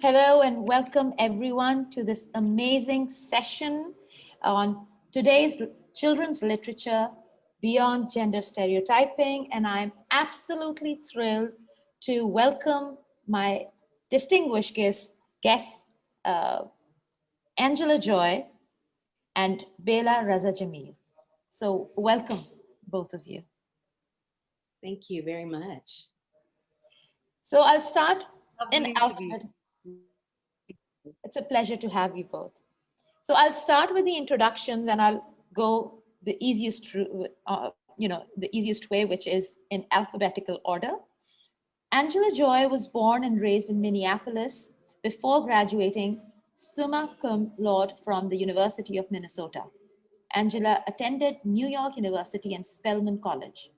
Hello and welcome everyone to this amazing session on today's children's literature beyond gender stereotyping. And I'm absolutely thrilled to welcome my distinguished guests Angela Joy and Baela Raza Jamil. So welcome both of you. Thank you very much. So I'll start in Lovely to be. alphabet. It's a pleasure to have you both. So I'll start with the introductions and I'll go the easiest way, which is in alphabetical order. Angela Joy was born and raised in Minneapolis before graduating summa cum laude from the University of Minnesota. Angela attended New York University and Spelman College.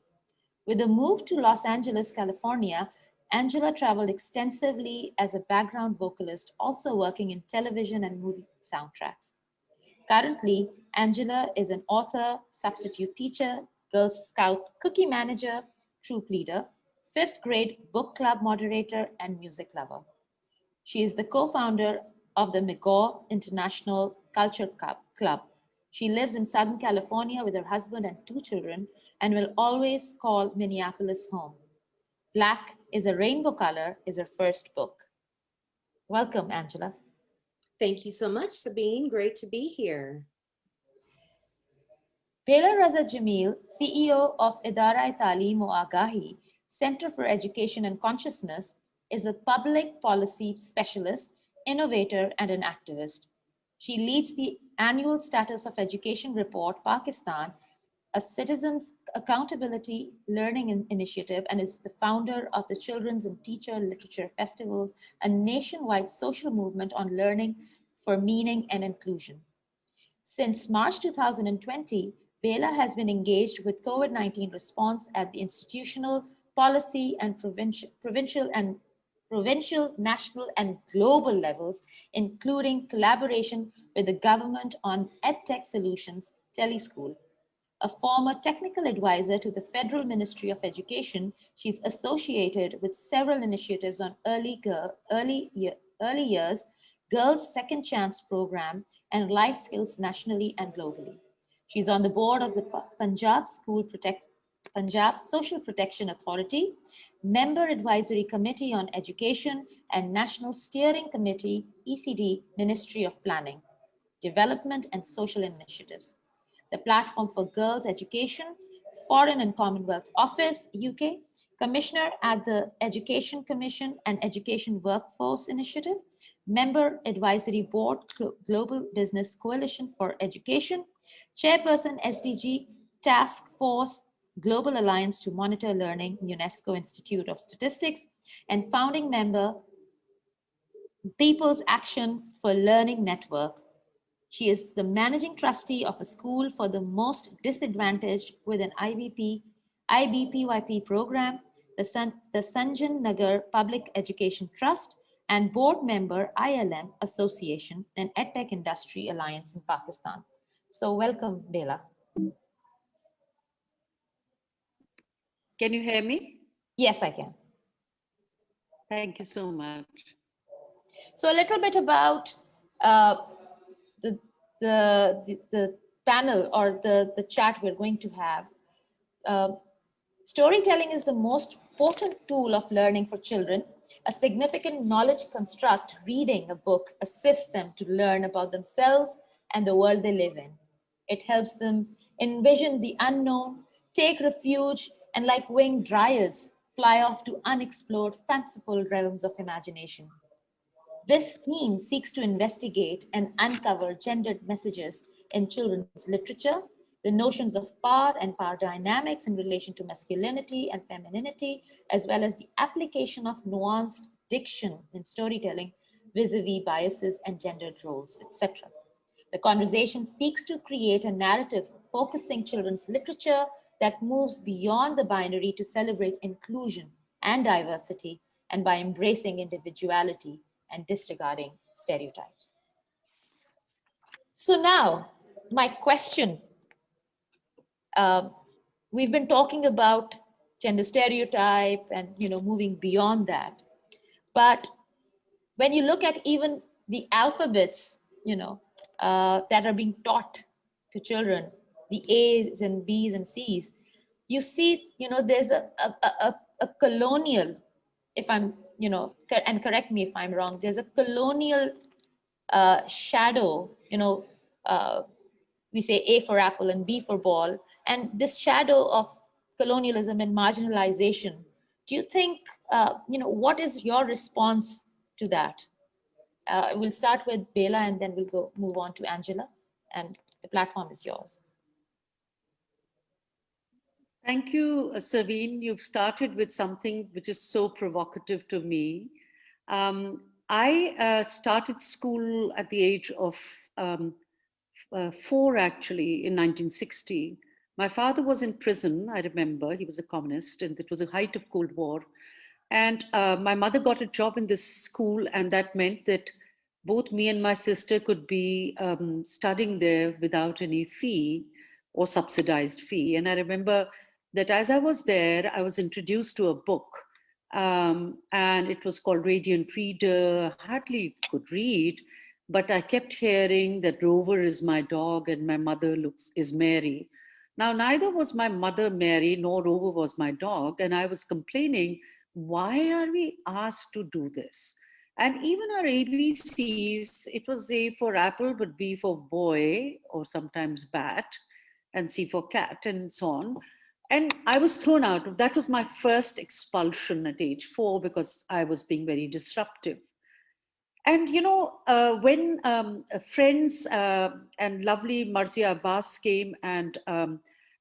With a move to Los Angeles, California, Angela traveled extensively as a background vocalist, also working in television and movie soundtracks. Currently, Angela is an author, substitute teacher, Girl Scout cookie manager, troop leader, fifth grade book club moderator, and music lover. She is the co-founder of the McGaw International Culture Club. She lives in Southern California with her husband and two children and will always call Minneapolis home. Black is a Rainbow Color is her first book. Welcome, Angela. Thank you so much, Sabine. Great to be here. Baela Raza Jamil, CEO of Idara Taaleem o Agahi, Center for Education and Consciousness, is a public policy specialist, innovator, and an activist. She leads the annual Status of Education Report, Pakistan, a citizens' accountability learning initiative, and is the founder of the Children's and Teacher Literature Festivals, a nationwide social movement on learning for meaning and inclusion. Since March 2020, Baela has been engaged with COVID-19 response at the institutional, policy, and provincial, national, and global levels, including collaboration with the government on EdTech Solutions Teleschool. A former technical advisor to the Federal Ministry of Education, she's associated with several initiatives on early years, Girls' Second Chance program, and life skills nationally and globally. She's on the board of the Punjab Social Protection Authority, Member Advisory Committee on Education, and National Steering Committee, ECD, Ministry of Planning, Development and Social Initiatives. The Platform for Girls Education, Foreign and Commonwealth Office, UK, Commissioner at the Education Commission and Education Workforce Initiative, Member Advisory Board, Global Business Coalition for Education, Chairperson SDG Task Force, Global Alliance to Monitor Learning, UNESCO Institute of Statistics, and founding member, People's Action for Learning Network. She is the managing trustee of a school for the most disadvantaged with an IBPYP program, the Sanjan Nagar Public Education Trust, and board member ILM Association and EdTech Industry Alliance in Pakistan. So welcome, Baela. Can you hear me? Yes, I can. Thank you so much. So a little bit about the panel or the chat we're going to have. Storytelling is the most potent tool of learning for children. A significant knowledge construct, reading a book, assists them to learn about themselves and the world they live in. It helps them envision the unknown, take refuge, and like winged dryads, fly off to unexplored, fanciful realms of imagination. This theme seeks to investigate and uncover gendered messages in children's literature, the notions of power and power dynamics in relation to masculinity and femininity, as well as the application of nuanced diction in storytelling vis-a-vis biases and gendered roles, etc. The conversation seeks to create a narrative focusing children's literature that moves beyond the binary to celebrate inclusion and diversity, and by embracing individuality and disregarding stereotypes. So now, my question. We've been talking about gender stereotype and moving beyond that. But when you look at even the alphabets, that are being taught to children, the A's and B's and C's, you see, there's a colonial, if I'm, and correct me if I'm wrong, there's a colonial shadow, uh, we say A for apple and B for ball, and this shadow of colonialism and marginalization. Do you think, what is your response to that? We'll start with Baela and then we'll move on to Angela, and the platform is yours. Thank you, Saveen. You've started with something which is so provocative to me. I started school at the age of 4, actually, in 1960. My father was in prison, I remember. He was a communist, and it was the height of Cold War. And my mother got a job in this school, and that meant that both me and my sister could be studying there without any fee or subsidized fee. And I remember that as I was there, I was introduced to a book, and it was called Radiant Reader. I hardly could read, but I kept hearing that Rover is my dog and my mother is Mary. Now, neither was my mother Mary nor Rover was my dog, and I was complaining, why are we asked to do this? And even our ABCs, it was A for apple, but B for boy, or sometimes bat, and C for cat, and so on. And I was thrown out. That was my first expulsion at age 4 because I was being very disruptive. And when friends and lovely Marzia Abbas came and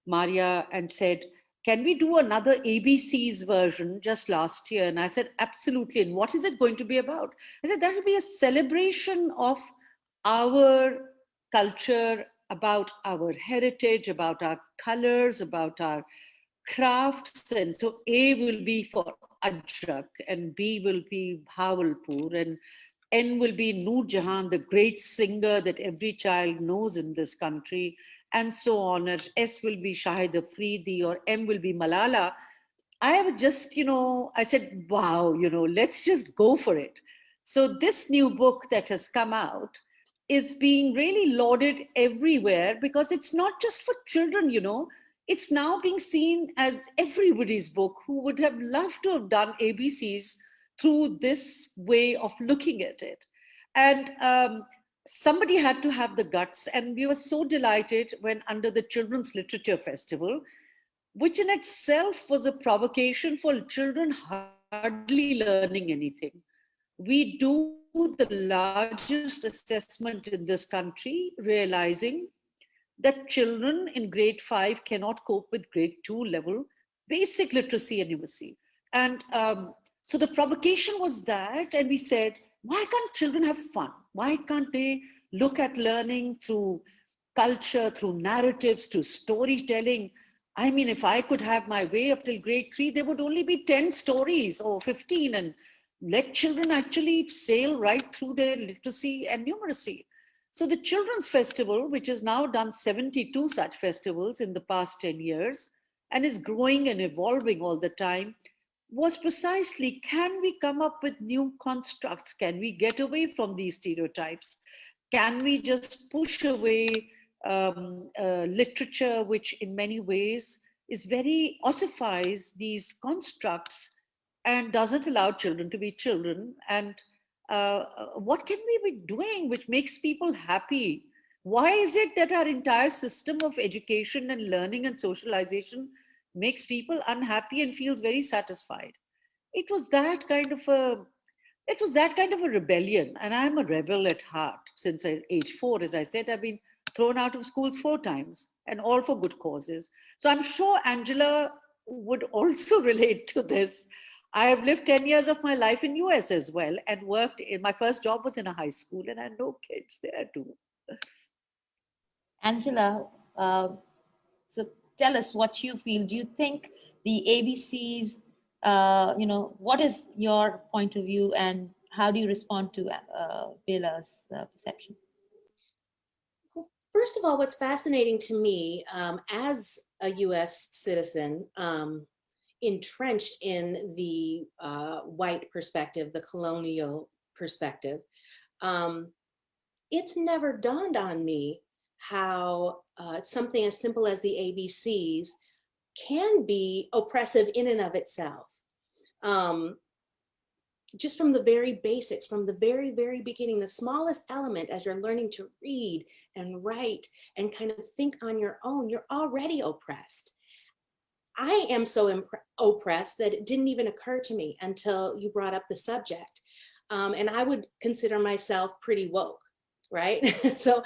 Maria and said, can we do another ABC's version just last year? And I said, absolutely. And what is it going to be about? I said, that will be a celebration of our culture, about our heritage, about our colors, about our crafts. And so A will be for Ajrak, and B will be Bhawalpur, and N will be Noor Jahan, the great singer that every child knows in this country, and so on. And S will be Shahid Afridi, or M will be Malala. I have just, I said, wow, let's just go for it. So this new book that has come out is being really lauded everywhere because it's not just for children, it's now being seen as everybody's book who would have loved to have done ABCs through this way of looking at it. And somebody had to have the guts. And we were so delighted when, under the Children's Literature Festival, which in itself was a provocation for children hardly learning anything. We do the largest assessment in this country, realizing that children in grade 5 cannot cope with grade 2 level basic literacy and numeracy. And so the provocation was that, and we said, why can't children have fun? Why can't they look at learning through culture, through narratives, through storytelling? I mean, if I could have my way up till grade 3, there would only be 10 stories or 15, and let children actually sail right through their literacy and numeracy. So the Children's Festival, which has now done 72 such festivals in the past 10 years and is growing and evolving all the time, was precisely, can we come up with new constructs? Can we get away from these stereotypes? Can we just push away literature which in many ways is very ossifies these constructs and doesn't allow children to be children? And what can we be doing which makes people happy? Why is it that our entire system of education and learning and socialization makes people unhappy and feels very satisfied? It was that kind of a rebellion, and I'm a rebel at heart. Since age 4, as I said, I've been thrown out of schools 4 times, and all for good causes. So I'm sure Angela would also relate to this. I have lived 10 years of my life in US as well, and worked in, my first job was in a high school, and I know kids there too. Angela, so tell us what you feel. Do you think the ABCs, what is your point of view and how do you respond to Bela's perception? Well, first of all, what's fascinating to me as a US citizen, entrenched in the white perspective, the colonial perspective, it's never dawned on me how something as simple as the ABCs can be oppressive in and of itself. Just from the very basics, from the very, very beginning, the smallest element as you're learning to read and write and kind of think on your own, you're already oppressed. I am so oppressed that it didn't even occur to me until you brought up the subject. And I would consider myself pretty woke, right? So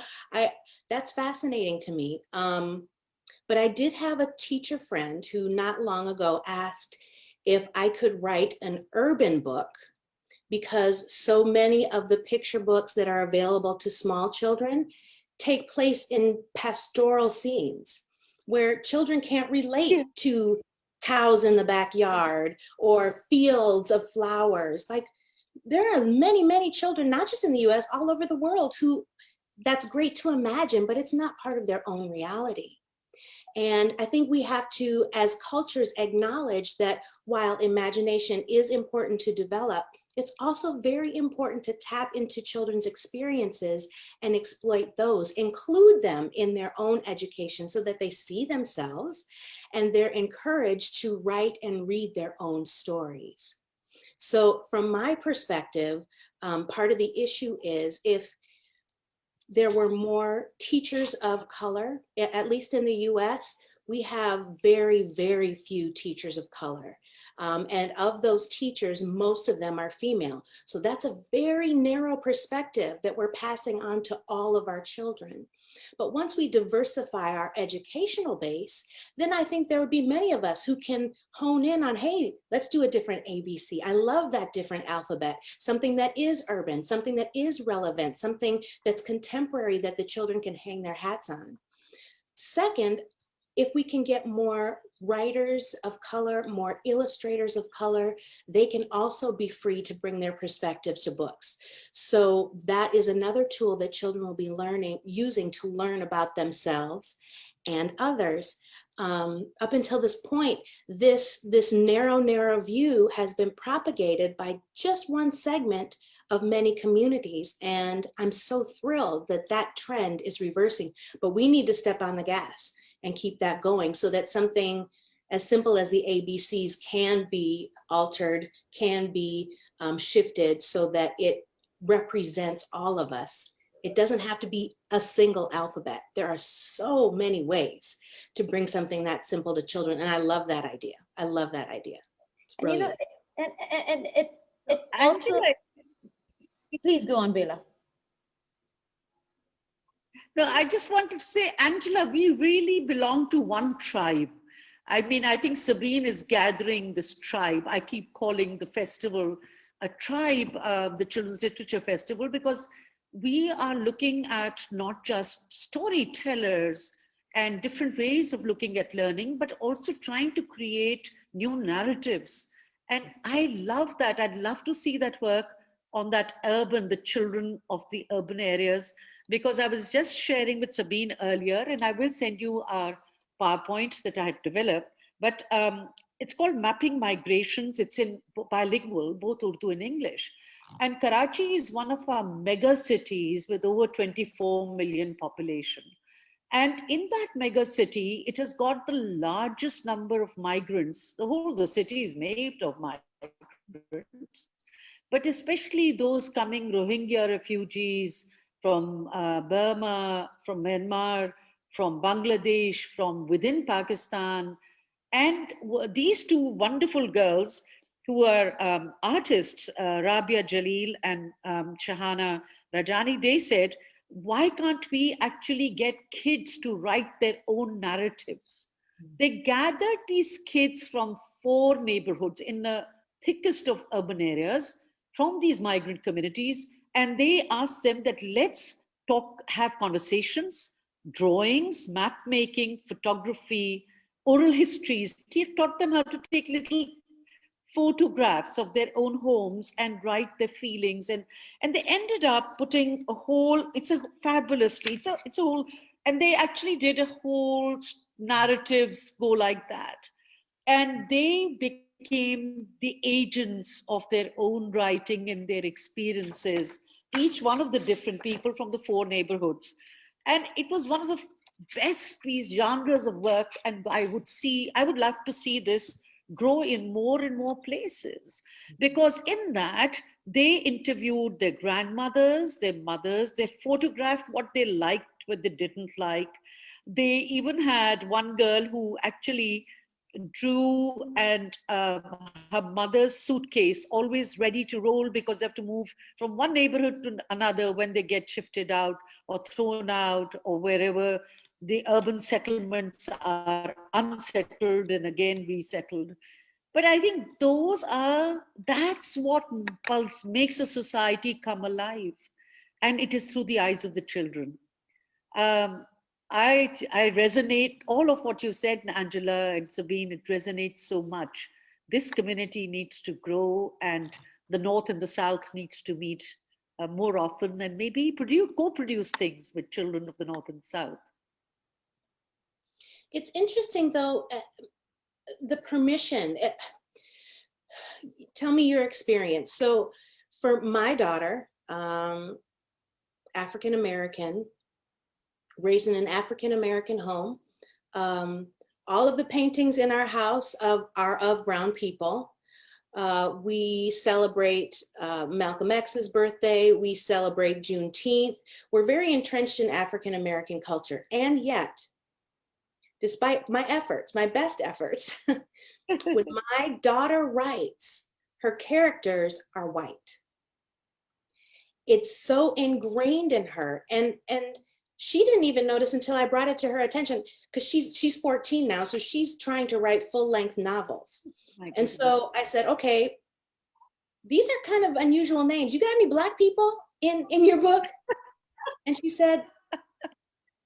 that's fascinating to me. But I did have a teacher friend who not long ago asked if I could write an urban book, because so many of the picture books that are available to small children take place in pastoral scenes where children can't relate to cows in the backyard or fields of flowers. Like, there are many, many children, not just in the US, all over the world, who that's great to imagine, but it's not part of their own reality. And I think we have to, as cultures, acknowledge that while imagination is important to develop, it's also very important to tap into children's experiences and exploit those, include them in their own education so that they see themselves and they're encouraged to write and read their own stories. So from my perspective, part of the issue is if there were more teachers of color, at least in the US, we have very, very few teachers of color. And of those teachers, most of them are female. So that's a very narrow perspective that we're passing on to all of our children. But once we diversify our educational base, then I think there would be many of us who can hone in on, hey, let's do a different ABC. I love that different alphabet, something that is urban, something that is relevant, something that's contemporary that the children can hang their hats on. Second, if we can get more writers of color, more illustrators of color, they can also be free to bring their perspectives to books. So that is another tool that children will be using to learn about themselves and others. Up until this point, this narrow view has been propagated by just one segment of many communities. And I'm so thrilled that that trend is reversing, but we need to step on the gas and keep that going so that something as simple as the ABCs can be altered, can be shifted so that it represents all of us. It doesn't have to be a single alphabet. There are so many ways to bring something that simple to children. And I love that idea. I love that idea. It's And brilliant. and it also, Angela, please go on, Baela. no, I just want to say, Angela, we really belong to one tribe. I mean, I think Sabine is gathering this tribe. I keep calling the festival a tribe, the Children's Literature Festival, because we are looking at not just storytellers and different ways of looking at learning, but also trying to create new narratives. And I love that. I'd love to see that work on that urban, the children of the urban areas, because I was just sharing with Sabine earlier, and I will send you our PowerPoints that I have developed. But it's called Mapping Migrations. It's in bilingual, both Urdu and English. And Karachi is one of our mega cities with over 24 million population. And in that mega city, it has got the largest number of migrants. The city is made of migrants, but especially those coming Rohingya refugees from Burma, from Myanmar, from Bangladesh, from within Pakistan. And these two wonderful girls who are artists, Rabia Jalil and Shahana Rajani, they said, why can't we actually get kids to write their own narratives? They gathered these kids from 4 neighborhoods in the thickest of urban areas from these migrant communities, and they asked them that let's talk, have conversations, drawings, map making, photography, oral histories. Taught them how to take little photographs of their own homes and write their feelings, and they ended up putting a whole, it's a fabulously, it's a whole, and they actually did a whole narratives go like that. And they became became the agents of their own writing and their experiences, each one of the different people from the four neighborhoods. And it was one of the best piece genres of work. And I would love to see this grow in more and more places, because in that they interviewed their grandmothers, their mothers, they photographed what they liked, what they didn't like. They even had one girl who actually drew and her mother's suitcase always ready to roll because they have to move from one neighborhood to another when they get shifted out or thrown out or wherever the urban settlements are unsettled and again resettled. But I think that's what makes a society come alive. And it is through the eyes of the children. um, I resonate all of what you said, Angela and Sabine. It resonates so much. This community needs to grow, and the North and the South needs to meet more often, and maybe co-produce things with children of the North and South. It's interesting though, the permission. Tell me your experience. So for my daughter, African American, raised in an African American home, all of the paintings in our house are of brown people. We celebrate Malcolm X's birthday. We celebrate Juneteenth. We're very entrenched in African American culture. And yet, despite my efforts, my best efforts, when my daughter writes, her characters are white. It's so ingrained in her. And she didn't even notice until I brought it to her attention, because she's 14 now, so she's trying to write full-length novels. And so I said, okay, these are kind of unusual names. You got any Black people in your book? And she said,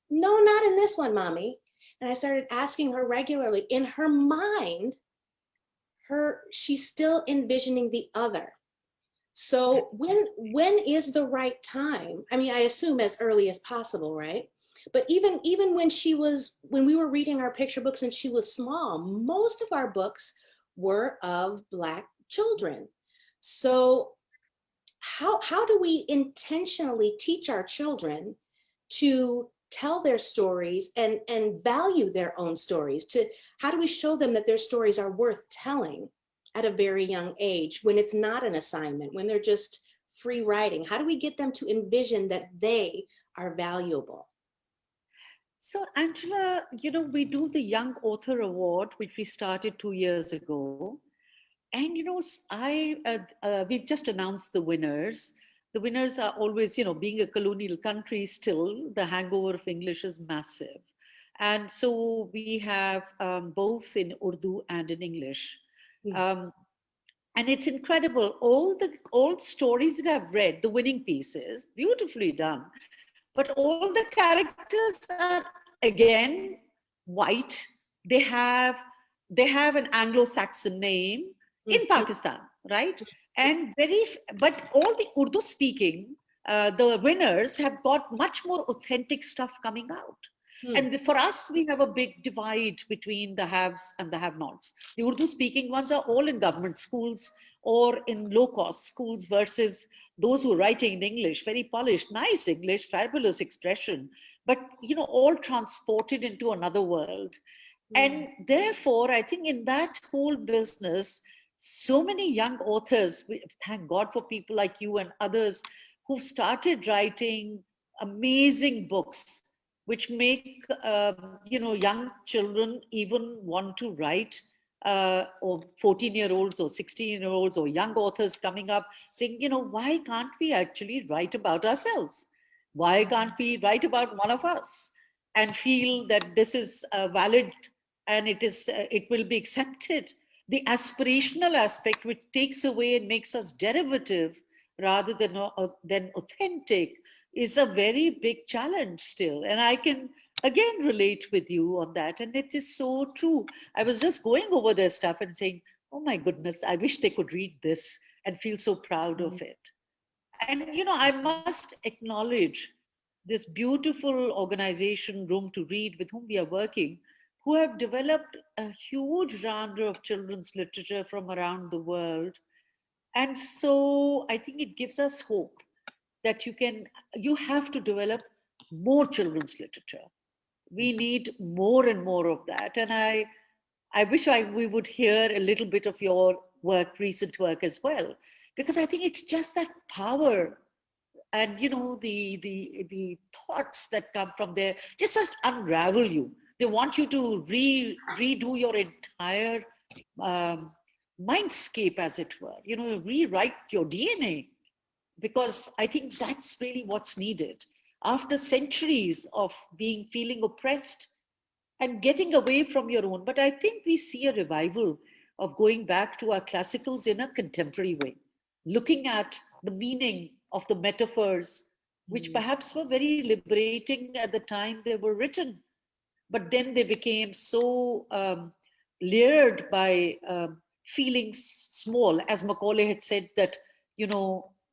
no, not in this one, Mommy. And I started asking her regularly. In her mind, she's still envisioning the other. So when is the right time? I mean, I assume as early as possible, right? But even when we were reading our picture books and she was small, most of our books were of Black children. So how do we intentionally teach our children to tell their stories and value their own stories? How do we show them that their stories are worth telling at a very young age, when it's not an assignment, when they're just free writing? How do we get them to envision that they are valuable? So, Angela, we do the Young Author Award, which we started 2 years ago. And, we've just announced the winners. The winners are always, being a colonial country still, the hangover of English is massive. And so we have both in Urdu and in English. Um, and it's incredible. All stories that I've read, the winning pieces, beautifully done. But all the characters are, again, white. They have an Anglo-Saxon name in Pakistan, right? And but all the Urdu speaking, the winners have got much more authentic stuff coming out. And for us, we have a big divide between the haves and the have-nots. The Urdu speaking ones are all in government schools or in low-cost schools, versus those who are writing in English, very polished, nice English, fabulous expression, but all transported into another world. And therefore, I think in that whole business, so many young authors, thank God for people like you and others who've started writing amazing books, which make young children even want to write, or 14-year-olds or 16-year-olds or young authors coming up saying, why can't we actually write about ourselves? Why can't we write about one of us and feel that this is valid and it will be accepted? The aspirational aspect, which takes away and makes us derivative rather than authentic, is a very big challenge still. And I can again relate with you on that. And it is so true. I was just going over their stuff and saying, oh my goodness, I wish they could read this and feel so proud of it. And, I must acknowledge this beautiful organization, Room to Read, with whom we are working, who have developed a huge genre of children's literature from around the world. And so I think it gives us hope that you have to develop more children's literature. We need more and more of that. And I wish we would hear a little bit of your work, recent work as well, because I think it's just that power and the thoughts that come from there just unravel you. They want you to redo your entire um, mindscape, as it were. Rewrite your DNA, because I think that's really what's needed after centuries of feeling oppressed and getting away from your own. But I think we see a revival of going back to our classicals in a contemporary way, looking at the meaning of the metaphors, which perhaps were very liberating at the time they were written, but then they became so layered by feeling small, as Macaulay had said that,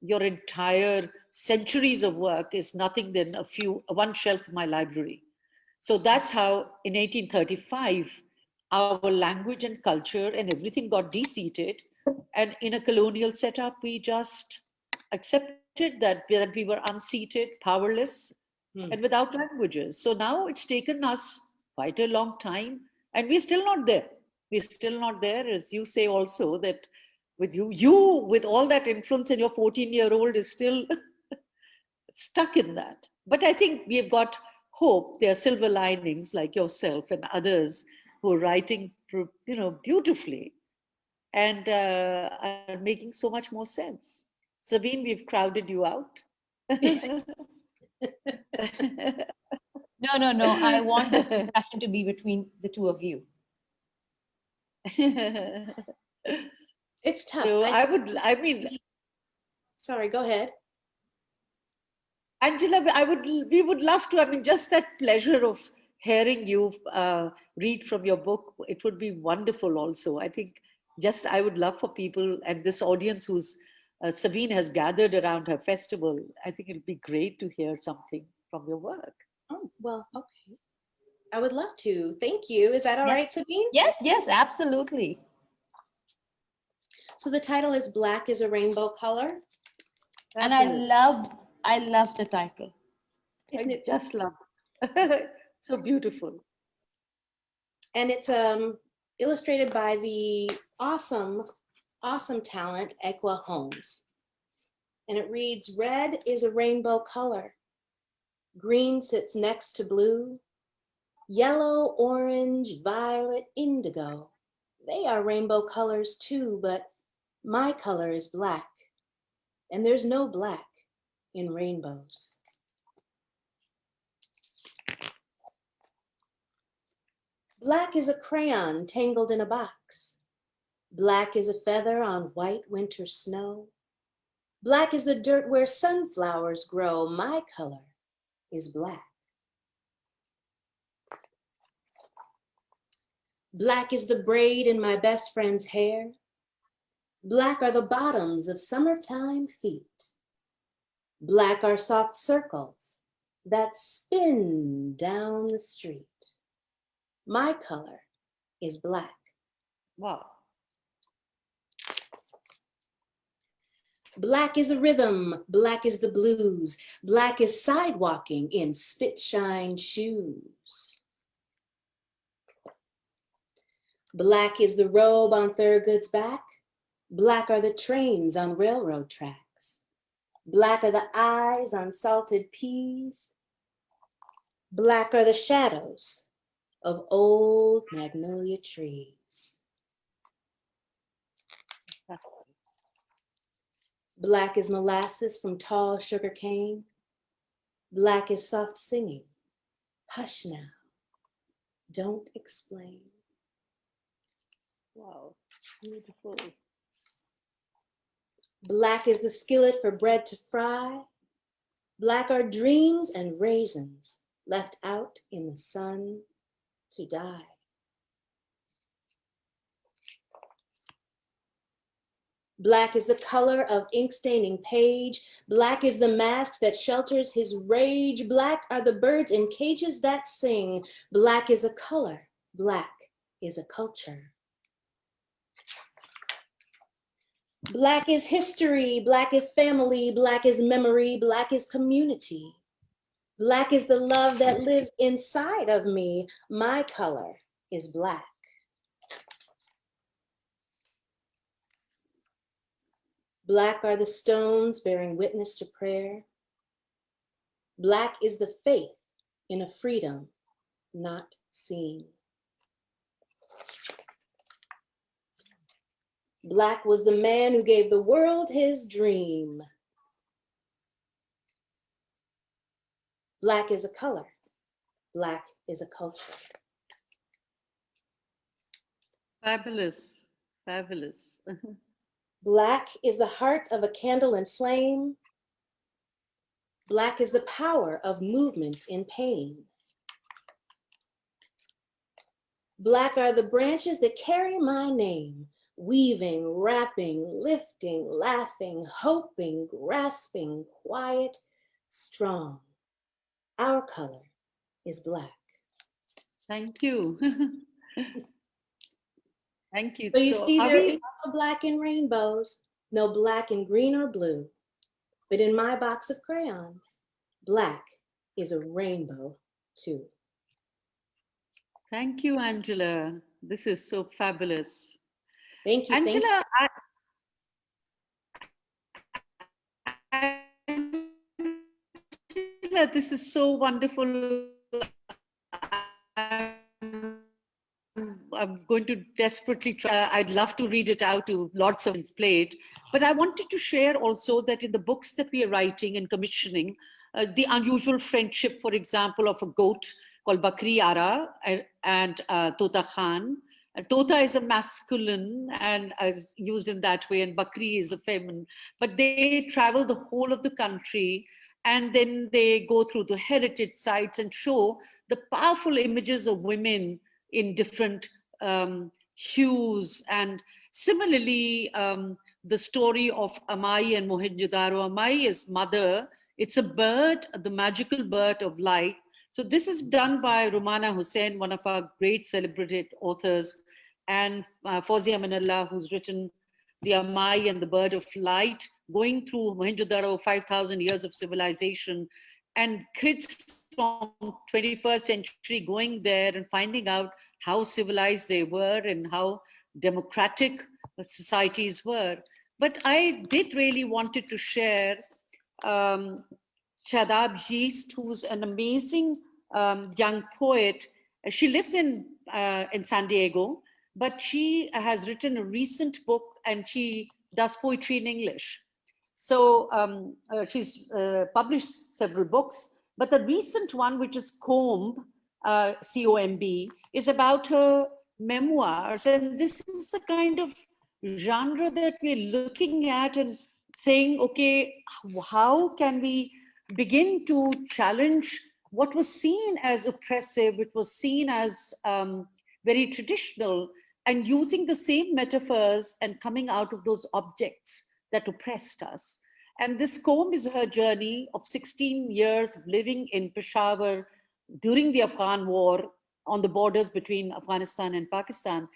your entire centuries of work is nothing than one shelf of my library. So that's how in 1835, our language and culture and everything got de-seated. And in a colonial setup, we just accepted that we were unseated, powerless, and without languages. So now it's taken us quite a long time, and we're still not there. We're still not there, as you say also, that with you with all that influence, and your 14-year-old is still stuck in that. But I think we have got hope. There are silver linings like yourself and others who are writing, beautifully and are making so much more sense. Sabine, we've crowded you out. No, no, no. I want this discussion to be between the two of you. It's tough. So Sorry, go ahead. Angela, we would love to, just that pleasure of hearing you read from your book. It would be wonderful also. I think I would love for people and this audience who's Sabine has gathered around her festival. I think it'd be great to hear something from your work. Oh, well, okay. I would love to. Thank you. Is that all right, Sabine? Yes, yes, absolutely. So the title is Black is a Rainbow Color. And I love the title. Isn't it just love? So beautiful. And it's illustrated by the awesome talent, Equa Holmes. And it reads, red is a rainbow color. Green sits next to blue. Yellow, orange, violet, indigo. They are rainbow colors too, but my color is black. And there's no black in rainbows. Black is a crayon tangled in a box. Black is a feather on white winter snow. Black is the dirt where sunflowers grow. My color is black. Black is the braid in my best friend's hair. Black are the bottoms of summertime feet. Black are soft circles that spin down the street. My color is black. Wow. Black is a rhythm, black is the blues, black is sidewalking in spit-shine shoes. Black is the robe on Thurgood's back, black are the trains on railroad tracks, black are the eyes on salted peas, black are the shadows of old magnolia trees. Black is molasses from tall sugar cane. Black is soft singing. Hush now, don't explain. Wow, beautiful. Black is the skillet for bread to fry. Black are dreams and raisins left out in the sun to die. Black is the color of ink staining page. Black is the mask that shelters his rage. Black are the birds in cages that sing. Black is a color Black is a culture. Black is history, Black is family, Black is memory, Black is community. Black is the love that lives inside of me. My color is Black. Black are the stones bearing witness to prayer. Black is the faith in a freedom not seen. Black was the man who gave the world his dream. Black is a color. Black is a culture. Fabulous, fabulous. Black is the heart of a candle in flame. Black is the power of movement in pain. Black are the branches that carry my name, weaving, wrapping, lifting, laughing, hoping, grasping, quiet, strong. Our color is Black. Thank you. Thank you. So you So see, are there is we, no black in rainbows, no black in green or blue, but in my box of crayons, Black is a rainbow too. thank you, Angela. This is so fabulous. Thank you, thank you. Angela, Angela, this is so wonderful. I'm going to desperately try. I'd love to read it out to lots of played, but I wanted to share also that in the books that we are writing and commissioning, the unusual friendship, for example, of a goat called Bakri Ara and Tota Khan. Tota is a masculine and is used in that way, and Bakri is a feminine. But they travel the whole of the country, and then they go through the heritage sites and show the powerful images of women in different hues. And similarly, the story of Amai and Mohenjo-daro. Amai is mother. It's a bird, the magical bird of light. So this is done by Rumana Hussain, one of our great celebrated authors, and Fawzia Manallah, who's written The Amai and the Bird of Light, going through Mohenjo-daro, 5,000 years of civilization, and kids from 21st century going there and finding out how civilized they were and how democratic societies were. But I did really wanted to share um, Shadab Jeest, who's an amazing young poet. She lives in San Diego, but she has written a recent book and she does poetry in English. So she's published several books, but the recent one, which is Comb, C-O-M-B, is about her memoirs. And this is the kind of genre that we're looking at and saying, okay, how can we begin to challenge what was seen as oppressive, it was seen as very traditional, and using the same metaphors and coming out of those objects that oppressed us. And this Comb is her journey of 16 years of living in Peshawar during the Afghan war on the borders between Afghanistan and Pakistan.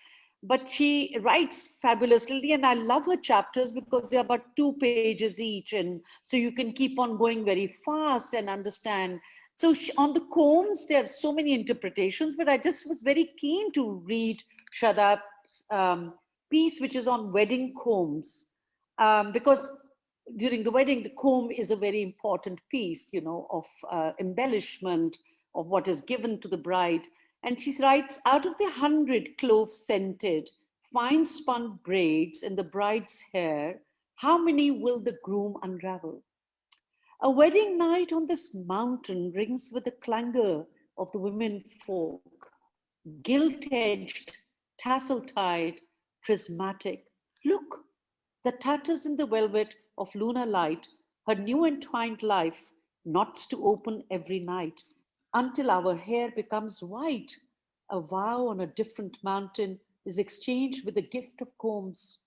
But she writes fabulously, and I love her chapters because they're about 2 pages each. And so you can keep on going very fast and understand. So on the combs, there are so many interpretations, but I just was very keen to read Shadab's piece, which is on wedding combs, because during the wedding, the comb is a very important piece, you know, of embellishment of what is given to the bride. And she writes, out of the 100 clove-scented, fine-spun braids in the bride's hair, how many will the groom unravel? A wedding night on this mountain rings with the clangor of the women folk, gilt-edged, tassel-tied, prismatic. Look, the tatters in the velvet of lunar light, her new entwined life, knots to open every night, until our hair becomes white. A vow on a different mountain is exchanged with a gift of combs,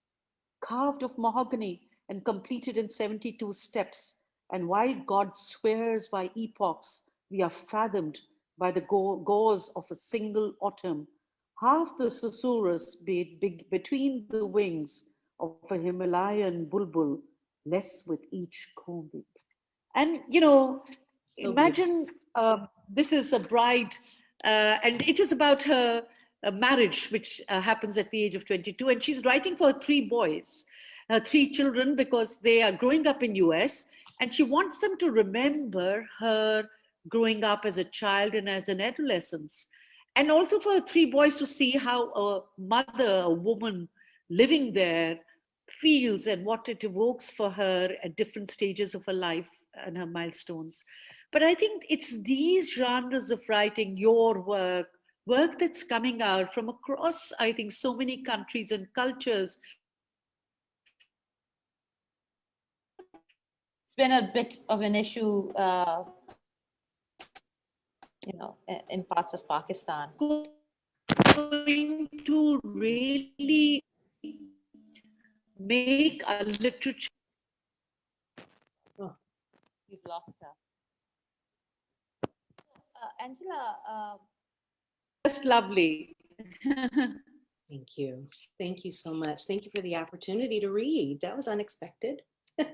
carved of mahogany and completed in 72 steps. And while God swears by epochs, we are fathomed by the gauze of a single autumn. half the susurrus between the wings of a Himalayan bulbul, less with each combing. And, So beautiful. imagine this is a bride, and it is about her marriage, which happens at the age of 22. And she's writing for three boys, three children, because they are growing up in US. And she wants them to remember her growing up as a child and as an adolescence. And also for three boys to see how a mother, a woman living there, feels and what it evokes for her at different stages of her life and her milestones. But I think it's these genres of writing, your work that's coming out from across, I think, so many countries and cultures. It's been a bit of an issue, in parts of Pakistan. Going to really make our literature Oh, We've lost her. Angela, just lovely. thank you. Thank you so much. Thank you for the opportunity to read. That was unexpected. no,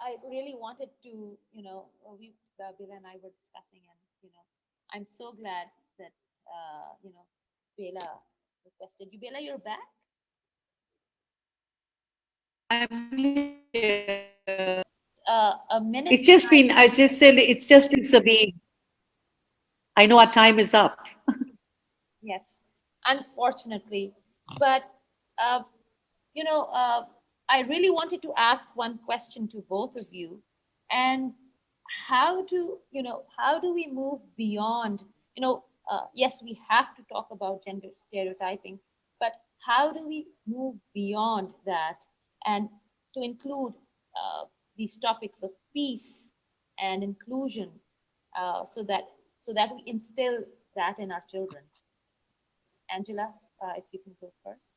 I really wanted to, Baela and I were discussing, and, I'm so glad that, Baela requested you. Baela, you're back? I'm here. A minute. It's just been, as I said, it's just been Sabine. I know our time is up. Yes, unfortunately. But, uh, you know, uh, I really wanted to ask one question to both of you. And how do we move beyond, yes, we have to talk about gender stereotyping, but how do we move beyond that and to include these topics of peace and inclusion, so that we instill that in our children? Angela, if you can go first.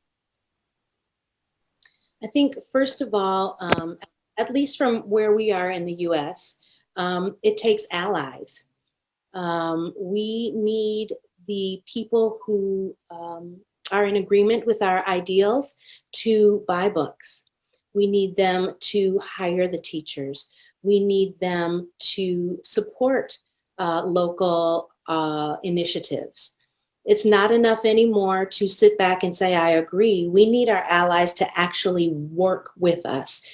I think, first of all, at least from where we are in the US, it takes allies. We need the people who are in agreement with our ideals to buy books. We need them to hire the teachers. We need them to support local initiatives. It's not enough anymore to sit back and say, I agree. We need our allies to actually work with us,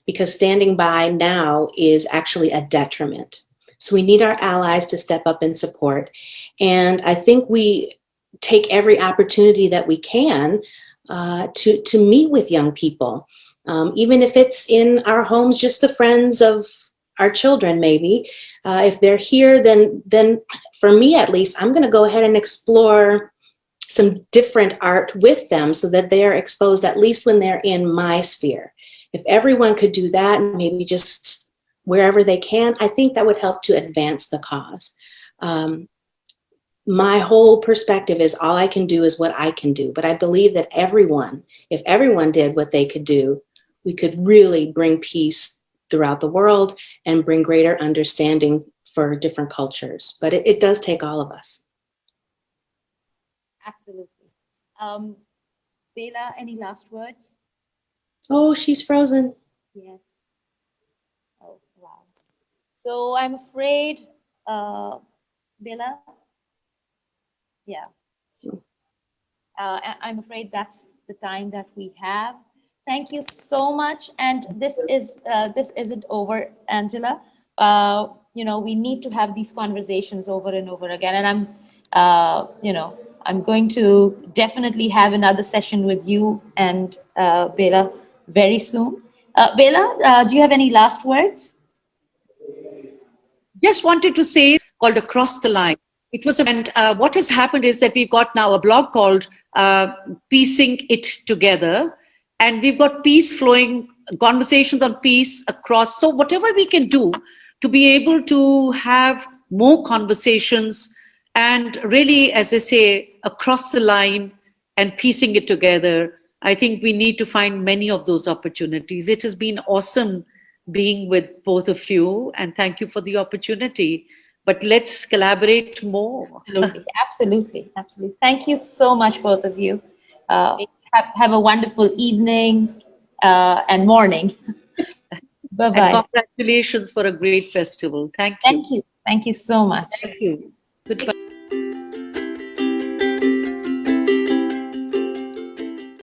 because standing by now is actually a detriment. So we need our allies to step up and support. And I think we take every opportunity that we can to meet with young people, even if it's in our homes, just the friends of our children, maybe. If they're here, then for me at least, I'm going to go ahead and explore some different art with them so that they are exposed at least when they're in my sphere. If everyone could do that, maybe just wherever they can, I think that would help to advance the cause. My whole perspective is all I can do is what I can do. But I believe that if everyone did what they could do, we could really bring peace throughout the world and bring greater understanding for different cultures. But it does take all of us. Absolutely. Baela, any last words? Oh, she's frozen. Yes. Oh, wow. So I'm afraid, Baela, yeah, I'm afraid that's the time that we have. Thank you so much. And this isn't over, Angela. We need to have these conversations over and over again. And I'm going to definitely have another session with you and Baela very soon. Baela, do you have any last words? Just wanted to say, called Across the Line. It was, and what has happened is that we've got now a blog called Piecing It Together, and we've got peace flowing, conversations on peace across. So whatever we can do to be able to have more conversations and really, as I say, across the line and piecing it together, I think we need to find many of those opportunities. It has been awesome being with both of you, and thank you for the opportunity. but let's collaborate more. Absolutely. Thank you so much, both of you. Have a wonderful evening and morning. Bye And bye. congratulations for a great festival. Thank you. Thank you so much. Thank you. Goodbye.